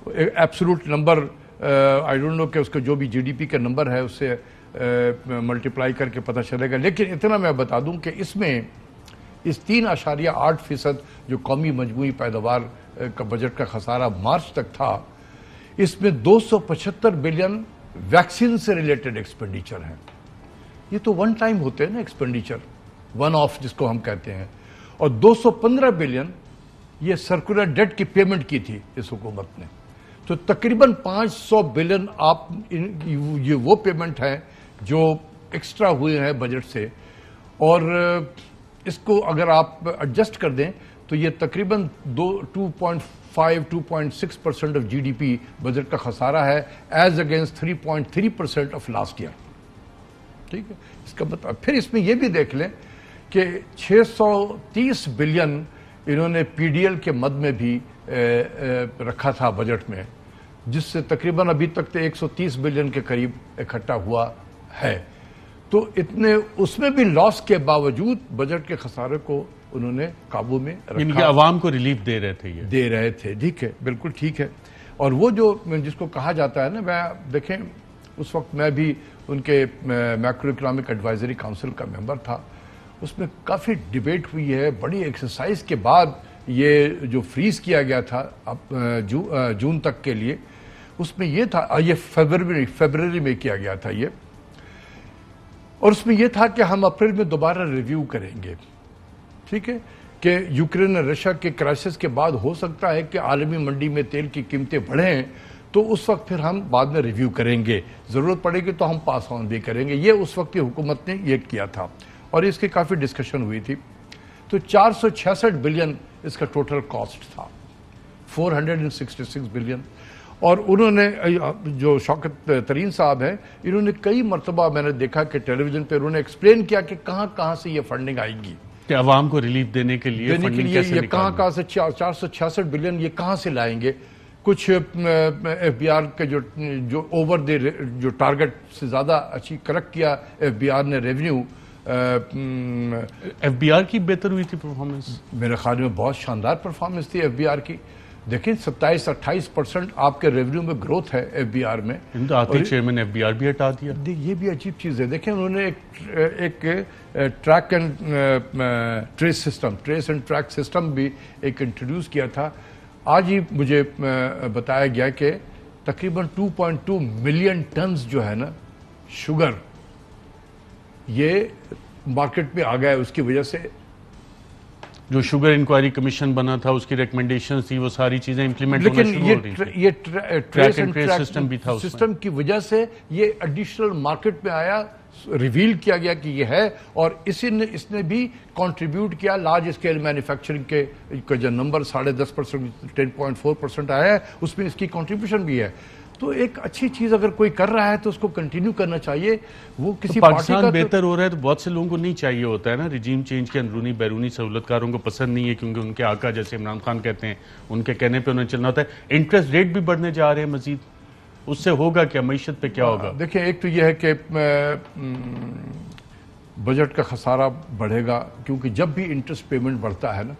absolute number I don't know کہ اس کا جو بھی جی ڈی پی کا نمبر ہے اس سے ملٹیپلائی کر کے پتہ چلے گا. لیکن اتنا میں بتا دوں کہ اس میں اس 3.8% جو قومی مجموعی پیداوار کا بجٹ کا خسارہ مارچ تک تھا اس میں 275 بلین ویکسین سے ریلیٹڈ ایکسپینڈیچر ہیں. یہ تو ون ٹائم ہوتے ہیں نا ایکسپینڈیچر, ون آف جس کو ہم کہتے ہیں. اور 215 بلین یہ سرکولر ڈیٹ کی پیمنٹ کی تھی اس حکومت نے. تو تقریباً 500 بلین آپ یہ وہ پیمنٹ ہے جو ایکسٹرا ہوئے ہیں بجٹ سے, اور اس کو اگر آپ ایڈجسٹ کر دیں تو یہ تقریباً 2.6% of G D P budget کا خسارہ ہے as against 3.3% of last year. ٹھیک ہے, اس کا مطلب پھر اس میں یہ بھی دیکھ لیں کہ 630 بلین انہوں نے پی ڈی ایل کے مد میں بھی رکھا تھا بجٹ میں, جس سے تقریباً ابھی تک 130 بلین کے قریب اکٹھا ہوا ہے. تو اتنے اس میں بھی لاس کے باوجود بجٹ کے خسارے کو انہوں نے قابو میں رکھا. ان کے عوام کو ریلیف دے رہے تھے یہ دے رہے تھے. ٹھیک ہے, بالکل ٹھیک ہے. اور وہ جو جس کو کہا جاتا ہے نا, میں دیکھیں اس وقت میں بھی ان کے میکرو اکنامک ایڈوائزری کاؤنسل کا ممبر تھا. اس میں کافی ڈیبیٹ ہوئی ہے. بڑی ایکسرسائز کے بعد یہ جو فریز کیا گیا تھا جون تک کے لیے, اس میں یہ تھا, یہ فیبرری میں کیا گیا تھا یہ, اور اس میں یہ تھا کہ ہم اپریل میں دوبارہ ریویو کریں گے. ٹھیک ہے, کہ یوکرین اور رشیا کے کرائسس کے بعد ہو سکتا ہے کہ عالمی منڈی میں تیل کی قیمتیں بڑھیں, تو اس وقت پھر ہم بعد میں ریویو کریں گے, ضرورت پڑے گی تو ہم پاس آن بھی کریں گے. یہ اس وقت کی حکومت نے یہ کیا تھا اور اس کی کافی ڈسکشن ہوئی تھی. تو 466 بلین اس کا ٹوٹل کاسٹ تھا, 466 بلین. اور انہوں نے جو شوکت ترین صاحب ہیں, انہوں نے کئی مرتبہ میں نے دیکھا کہ ٹیلی ویژن پہ انہوں نے ایکسپلین کیا کہ کہاں سے یہ فنڈنگ آئے گی, کہ عوام کو ریلیف دینے کے لیے یہ کہاں سے 466 بلین یہ کہاں سے لائیں گے. کچھ ایف بی آر کے جو اوور دی جو ٹارگٹ سے زیادہ اچھی کلیکٹ کیا ایف بی آر نے ریونیو. ایف بی آر کی بہتر ہوئی تھی پرفارمنس, میرے خیال میں بہت شاندار پرفارمنس تھی ایف بی آر کی. دیکھیں 27-28% آپ کے ریونیو میں گروتھ ہے ایف بی آر میں. آتی چیئرمین ایف بی آر بھی ہٹا دیا. یہ بھی عجیب چیز ہے. دیکھیں انہوں نے ایک track and trace and track system بھی ایک انٹروڈیوس کیا تھا. آج ہی مجھے بتایا گیا کہ تقریباً 2.2 ملین ٹنز جو ہے نا شوگر یہ مارکیٹ میں آ گیا ہے. اس کی وجہ سے جو شوگر انکوائری کمیشن بنا تھا اس کی ریکمنڈیشنز تھی وہ ساری چیزیں امپلیمنٹ ہونا شروع ہو رہی تھیں. یہ ٹریک اینڈ ٹریس سسٹم بھی تھا, سسٹم کی وجہ سے یہ ایڈیشنل مارکیٹ میں آیا, ریویل کیا گیا کہ یہ ہے, اور اس نے بھی کنٹریبیوٹ کیا لارج اسکیل مینوفیکچرنگ کے جو نمبر 10.5% 10.4% آیا ہے اس میں اس کی کنٹریبیوشن بھی ہے. تو ایک اچھی چیز اگر کوئی کر رہا ہے تو اس کو کنٹینیو کرنا چاہیے. وہ کسی پاکستان بہتر ہو رہا ہے تو بہت سے لوگوں کو نہیں چاہیے ہوتا ہے نا رجیم چینج کے اندرونی بیرونی سہولت کاروں کو پسند نہیں ہے کیونکہ ان کے آقا جیسے عمران خان کہتے ہیں ان کے کہنے پہ انہیں چلنا ہوتا ہے. انٹرسٹ ریٹ بھی بڑھنے جا رہے ہیں مزید, اس سے ہوگا کیا, معیشت پہ کیا ہوگا؟ دیکھیں ایک تو یہ ہے کہ بجٹ کا خسارہ بڑھے گا کیونکہ جب بھی انٹرسٹ پیمنٹ بڑھتا ہے نا,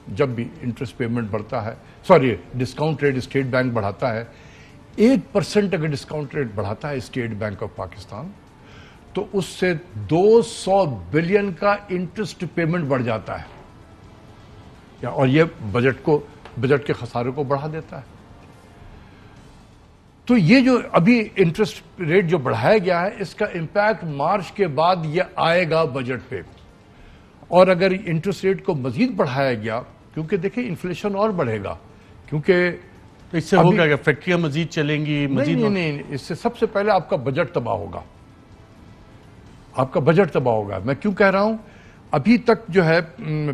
جب بھی انٹرسٹ پیمنٹ بڑھتا ہے, ڈسکاؤنٹ ریٹ اسٹیٹ بینک بڑھاتا ہے, 1% اگر ڈسکاؤنٹ ریٹ بڑھاتا ہے اسٹیٹ بینک آف پاکستان تو اس سے 200 بلین کا انٹرسٹ پیمنٹ بڑھ جاتا ہے, اور یہ بجٹ کے خسارے کو بڑھا دیتا ہے. تو یہ جو ابھی انٹرسٹ ریٹ جو بڑھایا گیا ہے اس کا امپیکٹ مارچ کے بعد یہ آئے گا بجٹ پہ. اور اگر انٹرسٹ ریٹ کو مزید بڑھایا گیا, کیونکہ دیکھیں انفلیشن اور بڑھے گا, کیونکہ اس سے ہوگا کہ فیکٹریاں مزید چلیں گی, مزید نہیں, اس سے سب سے پہلے آپ کا بجٹ تباہ ہوگا, آپ کا بجٹ تباہ ہوگا. میں کیوں کہہ رہا ہوں, ابھی تک جو ہے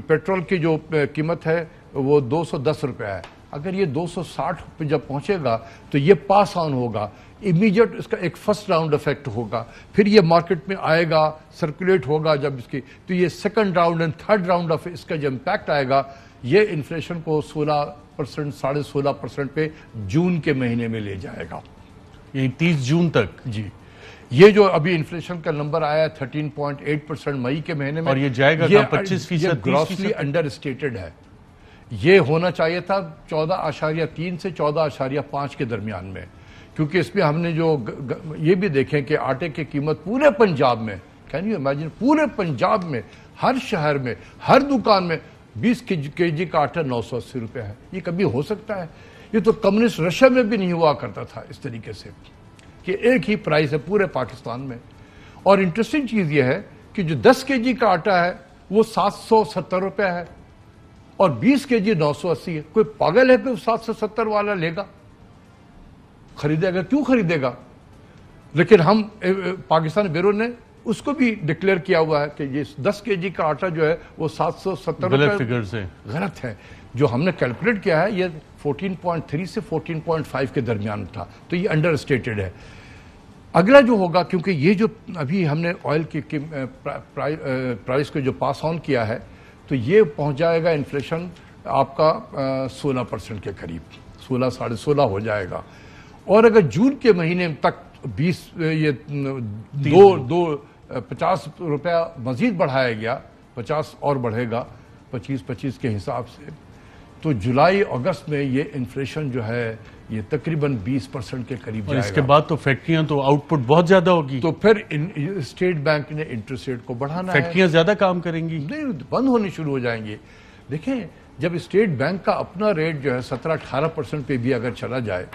پیٹرول کی جو قیمت ہے وہ 210 روپے ہے. اگر یہ 260 پہ جب پہنچے گا تو یہ پاس آن ہوگا, امیجیٹ اس کا ایک فرسٹ راؤنڈ افیکٹ ہوگا, پھر یہ مارکیٹ میں آئے گا, سرکولیٹ ہوگا جب اس کی, تو یہ second round and third round of اس کا جو امپیکٹ آئے گا یہ انفلیشن کو 16%, 16.5% پہ جون کے مہینے میں لے جائے گا, یعنی 30 جون تک. جی, یہ جو ابھی انفلیشن کا نمبر آیا ہے 13.8% مئی کے مہینے میں, اور یہ جائے گا 25%, گراسلی انڈر اسٹیٹڈ ہے. یہ ہونا چاہیے تھا 14.3 سے 14.5 کے درمیان میں, کیونکہ اس میں ہم نے جو یہ بھی دیکھیں کہ آٹے کی قیمت پورے پنجاب میں, کین یو امیجن, پورے پنجاب میں ہر شہر میں ہر دکان میں 20 کے جی کا آٹا 980 روپے ہے. یہ کبھی ہو سکتا ہے؟ یہ تو کمیونسٹ رشیا میں بھی نہیں ہوا کرتا تھا اس طریقے سے کہ ایک ہی پرائس ہے پورے پاکستان میں. اور انٹرسٹنگ چیز یہ ہے کہ جو 10 کے جی کا آٹا ہے وہ 770 روپے ہے اور 20 کے جی 980 ہے. کوئی پاگل ہے کہ 770 والا لے گا, خریدے گا, کیوں خریدے گا؟ لیکن ہم پاکستان بیورو نے اس کو بھی ڈکلیئر کیا ہوا ہے کہ یہ 10 کے جی کا آٹا جو ہے وہ 770 روپے غلط ہے. جو ہم نے کیلکولیٹ کیا ہے یہ 14.3 سے 14.5 کے درمیان تھا, تو یہ انڈر اسٹیٹڈ ہے. اگلا جو ہوگا, کیونکہ یہ جو ابھی ہم نے آئل کی پرائس کو جو پاس آن کیا ہے تو یہ پہنچ جائے گا انفلیشن آپ کا 16% کے قریب, 16.5 ہو جائے گا. اور اگر جون کے مہینے تک 50 روپیہ مزید بڑھایا گیا, 50 اور بڑھے گا 25 کے حساب سے, تو جولائی اگست میں یہ انفلیشن جو ہے یہ تقریباً 20% کے قریب جائے گا. اور اس کے بعد تو فیکٹریاں تو آؤٹ پٹ بہت زیادہ ہوگی, تو پھر اسٹیٹ بینک نے انٹرسٹ ریٹ کو بڑھانا ہے. فیکٹریاں زیادہ کام کریں گی, نہیں, بند ہونی شروع ہو جائیں گی. دیکھیں جب اسٹیٹ بینک کا اپنا ریٹ جو ہے 17-18% پہ بھی اگر چلا جائے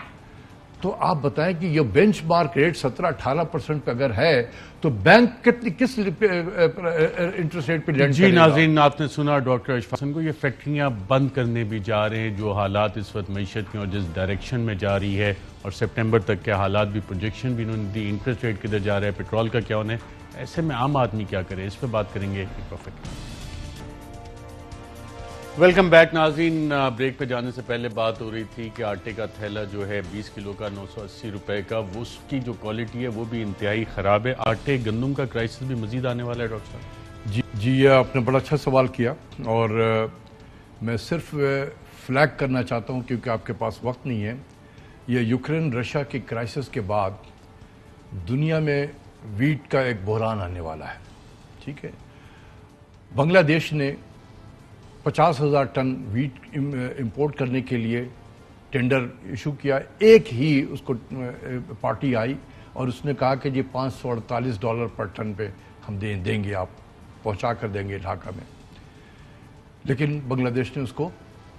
تو آپ بتائیں کہ یہ بینچ مارک ریٹ 17-18% پہ اگر ہے تو بینک کس انٹرسٹ ریٹ پہ لینڈ جی کرے گا؟ ناظرین, آپ نے سنا ڈاکٹر اشفاق حسن کو, یہ فیکٹریاں بند کرنے بھی جا رہے ہیں. جو حالات اس وقت معیشت کے اور جس ڈائریکشن میں جا رہی ہے, اور سپٹمبر تک کے حالات بھی پروجیکشن بھی انہوں نے دی, انٹرسٹ ریٹ کدھر جا رہا ہے, پیٹرول کا کیا ہونا ہے, ایسے میں عام آدمی کیا کرے, اس پہ بات کریں گے. ویلکم بیک ناظرین. بریک پہ جانے سے پہلے بات ہو رہی تھی کہ آٹے کا تھیلا جو ہے 20 کلو کا 980 روپے کا, وہ اس کی جو کوالٹی ہے وہ بھی انتہائی خراب ہے. آٹے گندم کا کرائسس بھی مزید آنے والا ہے ڈاکٹر صاحب؟ جی, یہ آپ نے بڑا اچھا سوال کیا, اور میں صرف فلیگ کرنا چاہتا ہوں کیونکہ آپ کے پاس وقت نہیں ہے. یہ یوکرین رشیا کی کرائسس کے بعد دنیا میں ویٹ کا ایک بحران آنے والا ہے. ٹھیک ہے, بنگلہ دیش نے 50,000 ٹن ویٹ امپورٹ کرنے کے لیے ٹینڈر ایشو کیا. ایک ہی اس کو پارٹی آئی اور اس نے کہا کہ یہ $548 پر ٹن پہ ہم دیں گے, آپ پہنچا کر دیں گے ڈھاکہ میں. لیکن بنگلہ دیش نے اس کو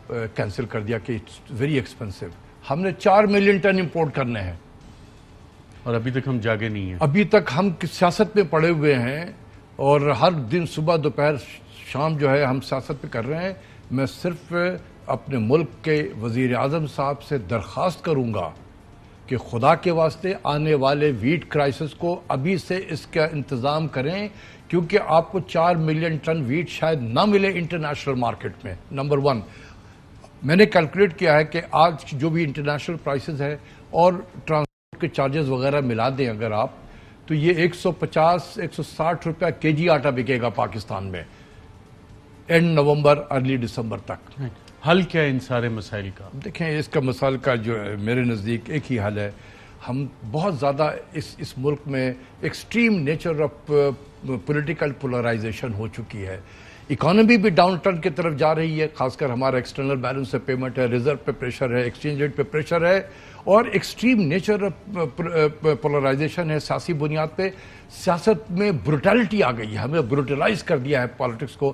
کینسل کر دیا کہ اٹس ویری ایکسپینسو. ہم نے 4 ملین ٹن امپورٹ کرنے ہیں اور ابھی تک ہم جاگے نہیں ہیں. ابھی تک ہم سیاست میں پڑے ہوئے ہیں اور ہر دن صبح دوپہر شام جو ہے ہم سیاست پہ کر رہے ہیں. میں صرف اپنے ملک کے وزیر اعظم صاحب سے درخواست کروں گا کہ خدا کے واسطے آنے والے ویٹ کرائسس کو ابھی سے اس کا انتظام کریں, کیونکہ آپ کو 4 ملین ٹن ویٹ شاید نہ ملے انٹرنیشنل مارکیٹ میں. نمبر 1, میں نے کیلکولیٹ کیا ہے کہ آج جو بھی انٹرنیشنل پرائسز ہے اور کے چارجز وغیرہ ملا دیں اگر آپ تو یہ 150-160 روپے کے جی آٹا بکے گا پاکستان میں اینڈ نومبر ارلی دسمبر تک. حل کیا ہے ان سارے مسائل کا؟ دیکھیں اس کا مسائل کا جو ہے میرے نزدیک ایک ہی حل ہے. ہم بہت زیادہ اس ملک میں extreme nature of political polarization ہو چکی ہے. اکانومی بھی ڈاؤن ٹرن کی طرف جا رہی ہے, خاص کر ہمارا ایکسٹرنل بیلنس سے پیمنٹ ہے, ریزرو پہ پریشر ہے, ایکسچینج ریٹ پہ پریشر ہے, اور ایکسٹریم نیچر پولرائزیشن ہے سیاسی بنیاد پہ. سیاست میں بروٹیلٹی آ گئی ہے, ہمیں بروٹلائز کر دیا ہے پالیٹکس کو.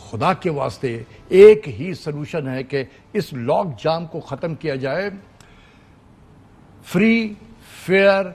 خدا کے واسطے ایک ہی سلوشن ہے کہ اس لاک جام کو ختم کیا جائے. Free, fair,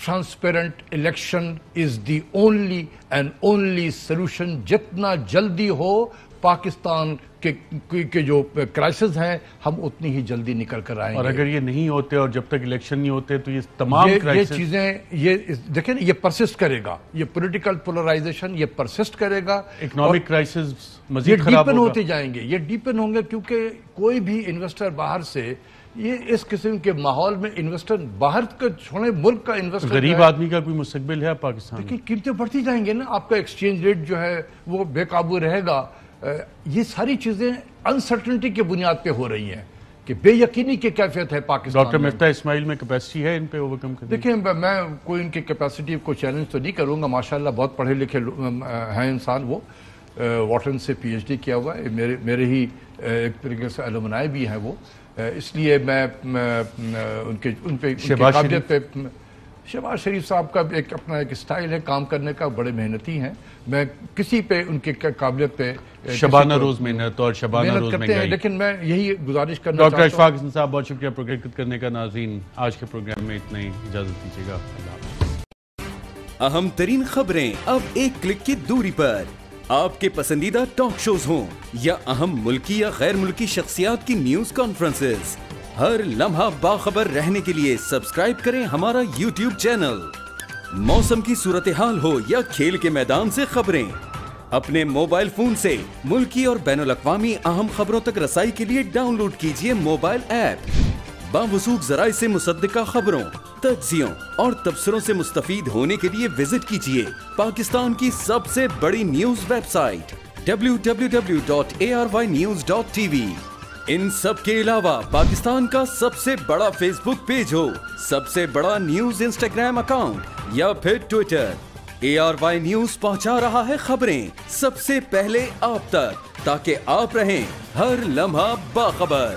transparent election is the only and only solution. جتنا جلدی ہو پاکستان کے جو کرائسس ہیں ہم اتنی ہی جلدی نکل کر آئیں گے. اور اگر یہ نہیں ہوتے اور جب تک الیکشن نہیں ہوتے تو یہ تمام یہ چیزیں یہ دیکھیں یہ پرسسٹ کرے گا. یہ پولیٹیکل پولرائزیشن یہ پرسسٹ کرے گا. اکنامک کرائسس مزید خراب ڈیپن ہوتے جائیں گے. یہ ڈیپن ہوں گے کیونکہ کوئی بھی انویسٹر باہر سے یہ اس قسم کے ماحول میں انویسٹر باہر کا چھوڑے ملک کا انویسٹر غریب آدمی کا کوئی مستقبل ہے پاکستان میں؟ قیمتیں بڑھتی جائیں گے نا. آپ کا ایکسچینج ریٹ جو ہے وہ بے قابو رہے گا. یہ ساری چیزیں انسرٹنٹی کی بنیاد پہ ہو رہی ہیں کہ بے یقینی کی کیفیت ہے پاکستان. ڈاکٹر مفتاح اسماعیل میں کیپیسٹی ہے ان پہ اوورکم کرنے؟ دیکھیں میں کوئی ان کی کیپیسٹی کو چیلنج تو نہیں کروں گا. ماشاءاللہ بہت پڑھے لکھے ہیں انسان. وہ واٹن سے پی ایچ ڈی کیا ہوا ہے. میرے ہی ایک طریقے سے الومنائی بھی ہیں وہ. اس لیے میں ان پہ قابلیت پہ شہباز شریف صاحب کا اپنا ایک سٹائل ہے کام کرنے کا, بڑے محنتی ہیں. میں کسی پہ ان کی قابلیت پہ شبانہ روز محنت اور شبانہ روز کرتے ہیں, لیکن میں یہی گزارش کرنا ڈاکٹر اشفاق حسن صاحب بہت شکریہ پروگرام کرنے کا. ناظرین آج کے پروگرام میں اتنا ہی, اجازت دیجیے گا. اہم ترین خبریں اب ایک کلک کی دوری پر. آپ کے پسندیدہ ٹاک شوز ہوں یا اہم ملکی یا غیر ملکی شخصیات کی نیوز کانفرنسز, ہر لمحہ باخبر رہنے کے لیے سبسکرائب کریں ہمارا یوٹیوب چینل. موسم کی صورتحال ہو یا کھیل کے میدان سے خبریں, اپنے موبائل فون سے ملکی اور بین الاقوامی اہم خبروں تک رسائی کے لیے ڈاؤن لوڈ کیجیے موبائل ایپ. باوثوق ذرائع سے مصدقہ خبروں, تجزیوں اور تبصروں سے مستفید ہونے کے لیے وزٹ کیجیے پاکستان کی سب سے بڑی نیوز ویب سائٹ www.arYnews.tv. ان سب کے علاوہ پاکستان کا سب سے بڑا فیس بک پیج ہو, سب سے بڑا نیوز انسٹاگرام اکاؤنٹ یا پھر ٹویٹر, ARY نیوز پہنچا رہا ہے خبریں سب سے پہلے آپ تک, تاکہ آپ رہیں ہر لمحہ باخبر.